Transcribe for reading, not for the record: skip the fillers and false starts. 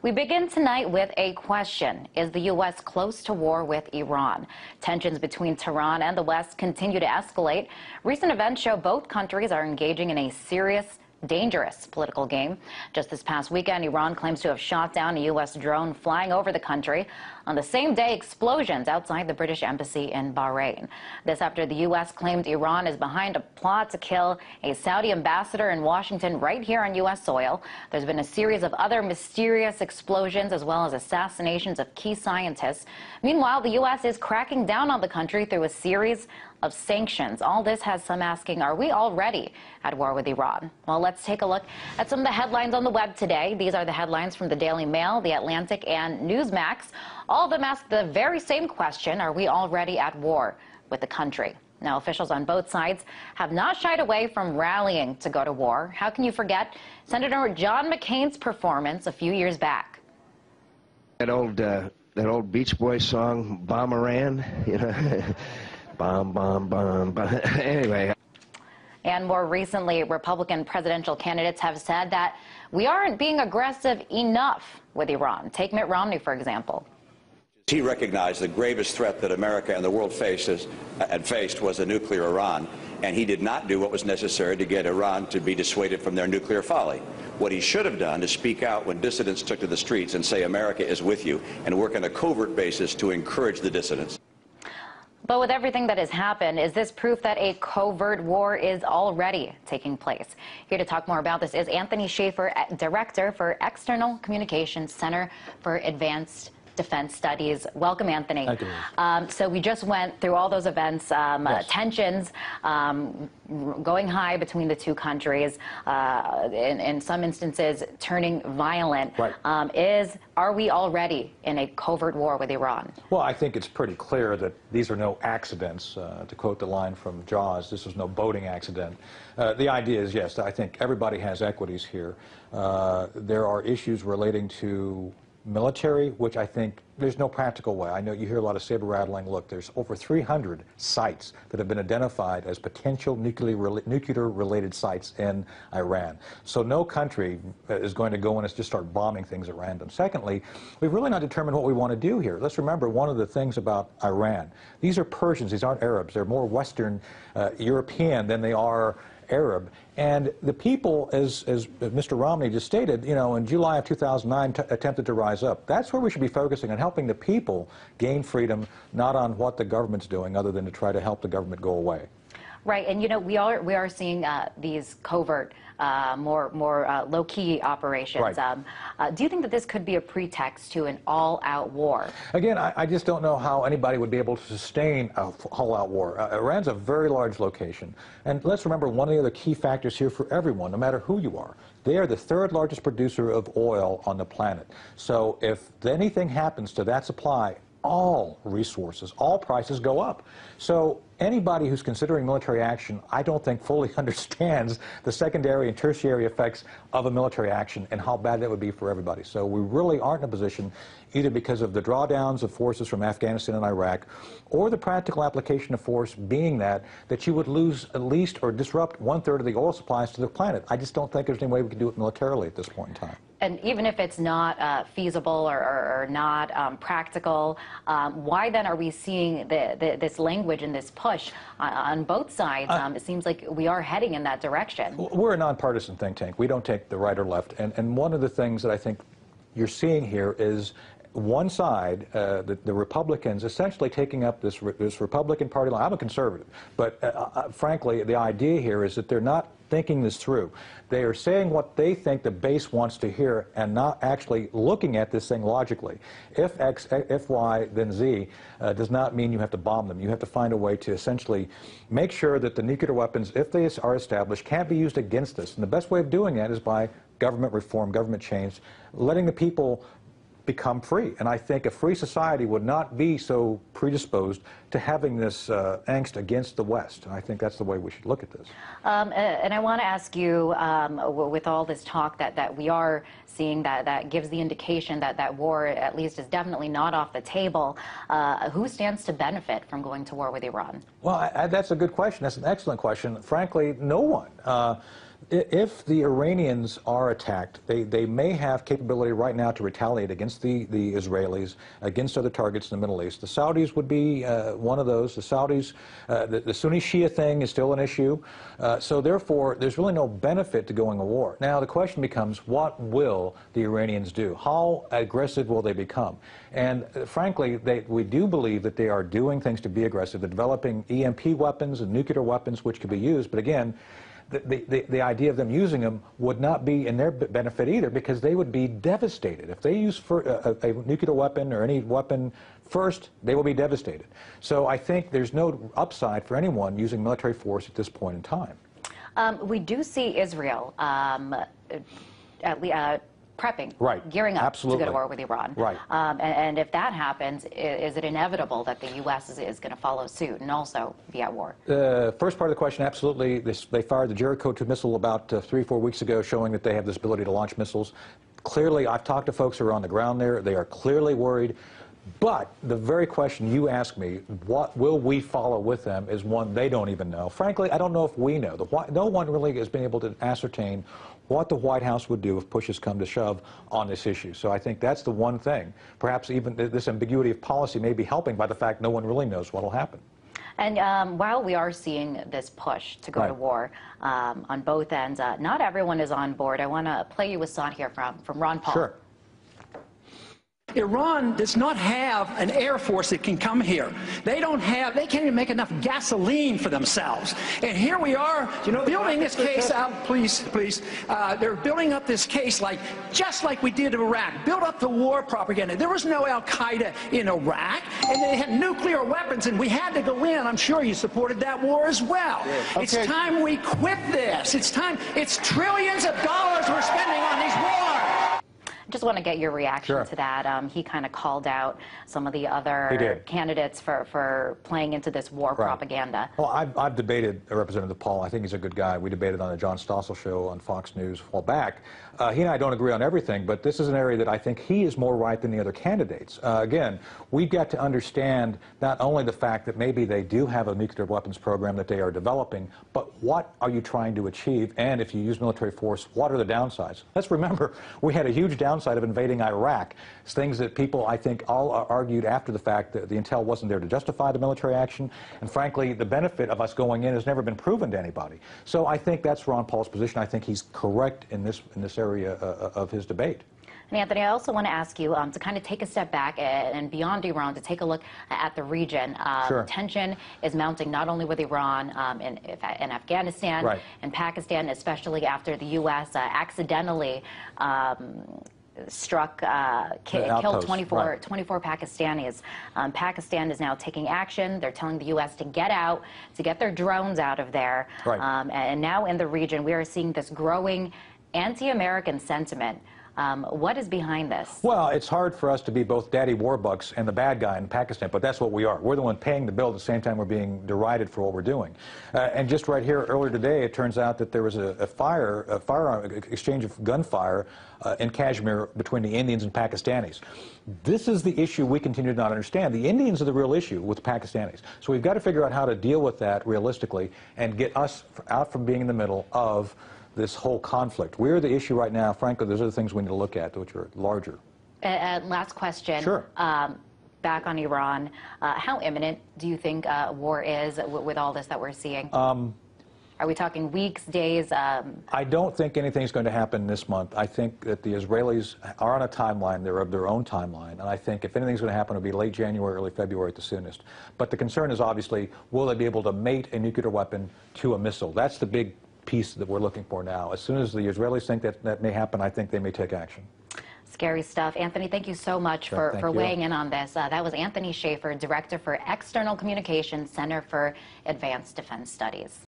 We begin tonight with a question. Is the U.S. close to war with Iran? Tensions between Tehran and the West continue to escalate. Recent events show both countries are engaging in a serious, dangerous political game. Just this past weekend, Iran claims to have shot down a U.S. drone flying over the country. On the same day, explosions outside the British embassy in Bahrain. This after the U.S. claimed Iran is behind a plot to kill a Saudi ambassador in Washington right here on U.S. soil. There's been a series of other mysterious explosions as well as assassinations of key scientists. Meanwhile, the U.S. is cracking down on the country through a series of sanctions. All this has some asking, are we already at war with Iran? Well, let's take a look at some of the headlines on the web today. These are the headlines from the Daily Mail, The Atlantic, and Newsmax. All of them ask the very same question, are we already at war with the country? Now, officials on both sides have not shied away from rallying to go to war. How can you forget Senator John McCain's performance a few years back? That old Beach Boys song, Bomb Iran, you know, bomb, bomb, bomb, bomb. Anyway. And more recently, Republican presidential candidates have said that we aren't being aggressive enough with Iran. Take Mitt Romney, for example. He recognized the gravest threat that America and the world faced was a nuclear Iran, and he did not do what was necessary to get Iran to be dissuaded from their nuclear folly. What he should have done is speak out when dissidents took to the streets and say America is with you, and work on a covert basis to encourage the dissidents. But with everything that has happened, is this proof that a covert war is already taking place? Here to talk more about this is Anthony Schaefer, Director for External Communications Center for Advanced Defense Studies. Welcome, Anthony. Thank you. So we just went through all those events, Yes. Tensions going high between the two countries, in some instances turning violent. Right. Are we already in a covert war with Iran? Well, I think it's pretty clear that these are no accidents. To quote the line from Jaws, this was no boating accident. The idea is, yes, I think everybody has equities here. There are issues relating to military, which I think there's no practical way. I know you hear a lot of saber-rattling. Look, there's over 300 sites that have been identified as potential nuclear-related sites in Iran. So no country is going to go in and just start bombing things at random. Secondly, we've really not determined what we want to do here. Let's remember one of the things about Iran. These are Persians. These aren't Arabs. They're more Western European than they are Arab. And the people, as Mr. Romney just stated, you know, in July of 2009 attempted to rise up. That's where we should be focusing on helping the people gain freedom, not on what the government's doing, other than to try to help the government go away. Right, and you know, we are seeing these covert, more low-key operations. Right. Do you think that this could be a pretext to an all-out war? Again, I just don't know how anybody would be able to sustain a all-out war. Iran's a very large location, and let's remember one of the other key factors here for everyone, no matter who you are. They are the third largest producer of oil on the planet. So if anything happens to that supply, all resources, all prices go up. So anybody who's considering military action, I don't think fully understands the secondary and tertiary effects of a military action and how bad that would be for everybody. So we really aren't in a position, either because of the drawdowns of forces from Afghanistan and Iraq, or the practical application of force being that you would lose at least or disrupt 1/3 of the oil supplies to the planet. I just don't think there's any way we can do it militarily at this point in time. And even if it's not feasible or not practical, why then are we seeing this language and this push on both sides? It seems like we are heading in that direction. We're a nonpartisan think tank. We don't take the right or left. And one of the things that I think you're seeing here is one side, the Republicans, essentially taking up this Republican Party line. I'm a conservative, but frankly, the idea here is that they're not thinking this through. They are saying what they think the base wants to hear and not actually looking at this thing logically. If X, if Y, then Z does not mean you have to bomb them. You have to find a way to essentially make sure that the nuclear weapons, if they are established, can't be used against us. And the best way of doing that is by government reform, government change, letting the people become free. And I think a free society would not be so predisposed to having this angst against the West. And I think that's the way we should look at this. And I want to ask you, with all this talk that we are seeing that gives the indication that war at least is definitely not off the table, who stands to benefit from going to war with Iran? Well, that's a good question. That's an excellent question. Frankly, no one. If the Iranians are attacked, they may have capability right now to retaliate against the Israelis, against other targets in the Middle East. The Saudis would be one of those. The Saudis, the Sunni Shia thing is still an issue. So therefore, there's really no benefit to going to war. Now, the question becomes, what will the Iranians do? How aggressive will they become? And frankly, we do believe that they are doing things to be aggressive. They're developing EMP weapons and nuclear weapons which could be used. But again, the idea of them using them would not be in their benefit either, because they would be devastated. If they use a nuclear weapon or any weapon first, they will be devastated. So I think there's no upside for anyone using military force at this point in time. We do see Israel prepping, gearing up to go to war with Iran. Right. And if that happens, is it inevitable that the U.S. is going to follow suit and also be at war? First part of the question, absolutely. They fired the Jericho 2 missile about 3 or 4 weeks ago, showing that they have this ability to launch missiles. Clearly, I've talked to folks who are on the ground there. They are clearly worried. But the very question you asked me, what will we follow with them, is one they don't even know. Frankly, I don't know if we know. No one really has been able to ascertain what the White House would do if push has come to shove on this issue. So I think that's the one thing. Perhaps even this ambiguity of policy may be helping by the fact no one really knows what will happen. And while we are seeing this push to go to war on both ends, not everyone is on board. I want to play you a song here from Ron Paul. Sure. Iran does not have an air force that can come here. They can't even make enough gasoline for themselves. And here we are, building this case out, please, they're building up this case just like we did in Iraq. Build up the war propaganda. There was no Al-Qaeda in Iraq, and they had nuclear weapons, and we had to go in. I'm sure you supported that war as well. Yeah. Okay. It's time we quit this. It's time. It's trillions of dollars we're spending on these wars. Just want to get your reaction to that. He kind of called out some of the other candidates for playing into this war propaganda. Well, I've debated Representative Paul. I think he's a good guy. We debated on the John Stossel show on Fox News a while back. He and I don't agree on everything, but this is an area that I think he is more right than the other candidates. Again, we've got to understand not only the fact that maybe they do have a nuclear weapons program that they are developing, but what are you trying to achieve? And if you use military force, what are the downsides? Let's remember, we had a huge downside of invading Iraq. It's things that people, I think, all argued after the fact that the intel wasn't there to justify the military action. And frankly, the benefit of us going in has never been proven to anybody. So I think that's Ron Paul's position. I think he's correct in this area of his debate. And Anthony, I also want to ask you to kind of take a step back and beyond Iran to take a look at the region. Tension is mounting not only with Iran in Afghanistan and Pakistan, especially after the U.S. Accidentally killed 24 Pakistanis. Pakistan is now taking action. They're telling the U.S. to get out, to get their drones out of there. And now in the region, we are seeing this growing anti-American sentiment. What is behind this? Well, it's hard for us to be both daddy warbucks and the bad guy in Pakistan, but that's what we are. We're the one paying the bill at the same time we're being derided for what we're doing. And just right here earlier today, it turns out that there was a firearm exchange of gunfire in Kashmir between the Indians and Pakistanis. This is the issue we continue to not understand. The Indians are the real issue with Pakistanis. So we've got to figure out how to deal with that realistically and get us out from being in the middle of this whole conflict. We're the issue right now. Frankly, there's other things we need to look at which are larger. Last question. Back on Iran. How imminent do you think war is with all this that we're seeing? Are we talking weeks, days? I don't think anything's going to happen this month. I think that the Israelis are on a timeline. They're of their own timeline. And I think if anything's going to happen, it'll be late January, early February at the soonest. But the concern is obviously, will they be able to mate a nuclear weapon to a missile? That's the big piece that we're looking for now. As soon as the Israelis think that may happen, I think they may take action. Scary stuff. Anthony, thank you so much for weighing in on this. That was Anthony Schaefer, Director for External Communications, Center for Advanced Defense Studies.